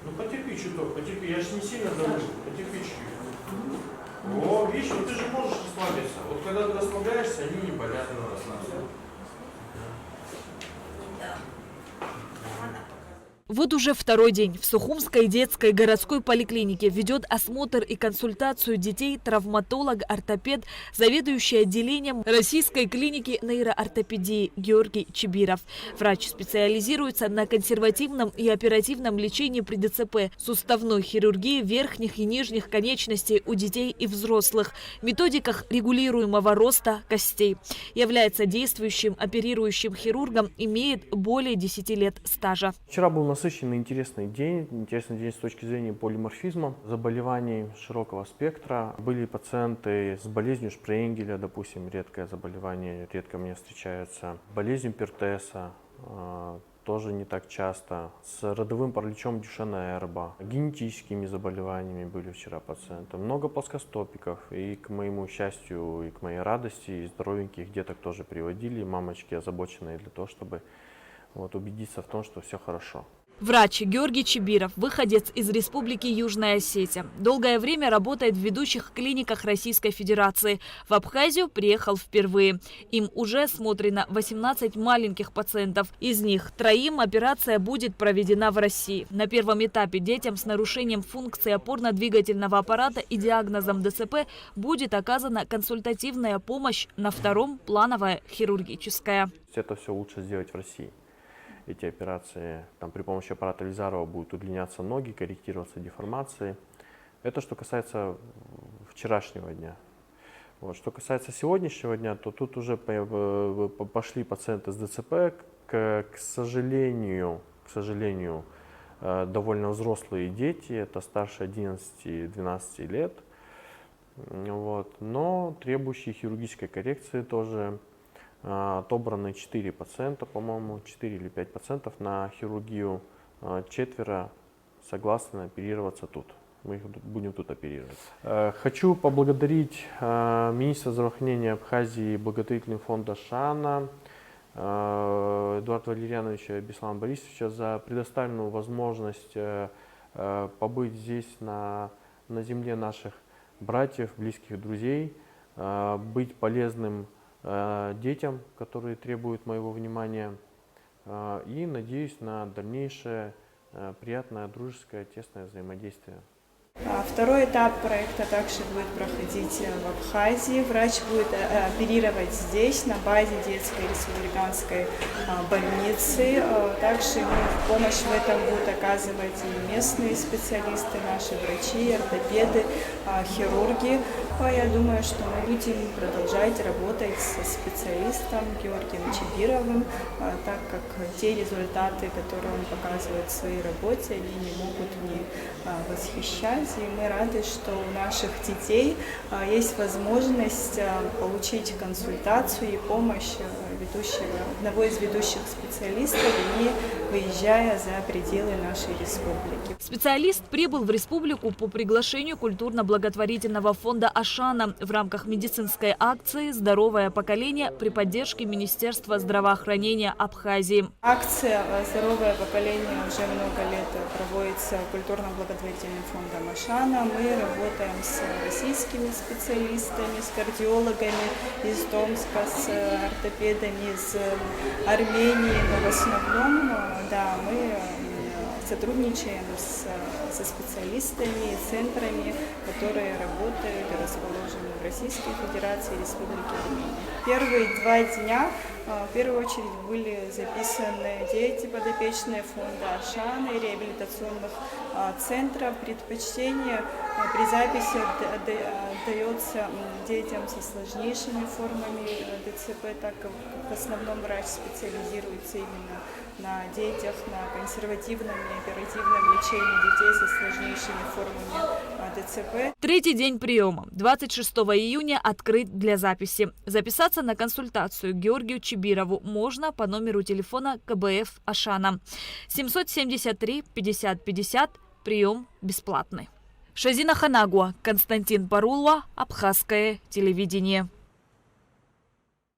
Ну потерпи чуток, потерпи, я же не сильно давлю, потерпи чуть-чуть. О, видишь, ну ты же можешь расслабиться. Вот когда ты расслабляешься, они не болят. Вот уже второй день в Сухумской детской городской поликлинике ведет осмотр и консультацию детей травматолог-ортопед, заведующий отделением Российской клиники нейроортопедии Георгий Чибиров. Врач специализируется на консервативном и оперативном лечении при ДЦП, суставной хирургии верхних и нижних конечностей у детей и взрослых, методиках регулируемого роста костей. Является действующим оперирующим хирургом, имеет более 10 лет стажа. Вчера был насыщенный, интересный день с точки зрения полиморфизма, заболеваний широкого спектра. Были пациенты с болезнью Шпренгеля, допустим, редкое заболевание, редко мне встречается. Болезнью Пертеса, тоже не так часто. С родовым параличом Дюшена Эрба. Генетическими заболеваниями были вчера пациенты. Много плоскостопиков. И к моему счастью, и к моей радости, и здоровеньких деток тоже приводили. Мамочки озабоченные для того, чтобы убедиться в том, что все хорошо. Врач Георгий Чибиров, выходец из Республики Южная Осетия. Долгое время работает в ведущих клиниках Российской Федерации. В Абхазию приехал впервые. Им уже смотрено 18 маленьких пациентов. Из них 3 операция будет проведена в России. На первом этапе детям с нарушением функции опорно-двигательного аппарата и диагнозом ДЦП будет оказана консультативная помощь, на втором – плановая хирургическая. Это все лучше сделать в России. Эти операции, там при помощи аппарата Лизарова будут удлиняться ноги, корректироваться деформации. Это что касается вчерашнего дня. Что касается сегодняшнего дня, то тут уже пошли пациенты с ДЦП. К сожалению, довольно взрослые дети, это старше 11-12 лет, но требующие хирургической коррекции тоже. Отобраны 4 пациента, по-моему, 4 или 5 пациентов на хирургию. 4 согласны оперироваться тут. Мы их будем тут оперировать. Хочу поблагодарить министра здравоохранения Абхазии, благотворительный фонд Ашана, Эдуарда Валерьяновича и Беслана Борисовича за предоставленную возможность побыть здесь на земле наших братьев, близких друзей, быть полезным детям, которые требуют моего внимания, и надеюсь на дальнейшее приятное, дружеское, тесное взаимодействие. Второй этап проекта также будет проходить в Абхазии. Врач будет оперировать здесь, на базе детской республиканской больницы. Также помощь в этом будут оказывать и местные специалисты, наши врачи, ортопеды, хирурги. Я думаю, что мы будем продолжать работать со специалистом Георгием Чибировым, так как те результаты, которые он показывает в своей работе, они не могут не восхищать. И мы рады, что у наших детей есть возможность получить консультацию и помощь одного из ведущих специалистов, не выезжая за пределы нашей республики. Специалист прибыл в республику по приглашению культурно-благотворительного фонда Ашана в рамках медицинской акции «Здоровое поколение» при поддержке Министерства здравоохранения Абхазии. Акция «Здоровое поколение» уже много лет проводится культурно-благотворительным фондом Ашана. Мы работаем с российскими специалистами, с кардиологами из Томска, с ортопедами из Армении, но в основном мы сотрудничаем со специалистами и центрами, которые работают и расположены в Российской Федерации и Республике Армения. Первые 2 дня в первую очередь были записаны дети, подопечные фонда Ашана и реабилитационных центров. Предпочтение при записи отдается детям со сложнейшими формами ДЦП, так как в основном врач специализируется именно на детях, на консервативном и оперативном лечении детей со сложнейшими формами ДЦП. 3-й день приема. 26 июня открыт для записи. Записаться на консультацию Георгию Чибирову можно по номеру телефона КБФ Ашана 773 50 50. Прием бесплатный. Шазина Ханагуа, Константин Парулова, Абхазское телевидение.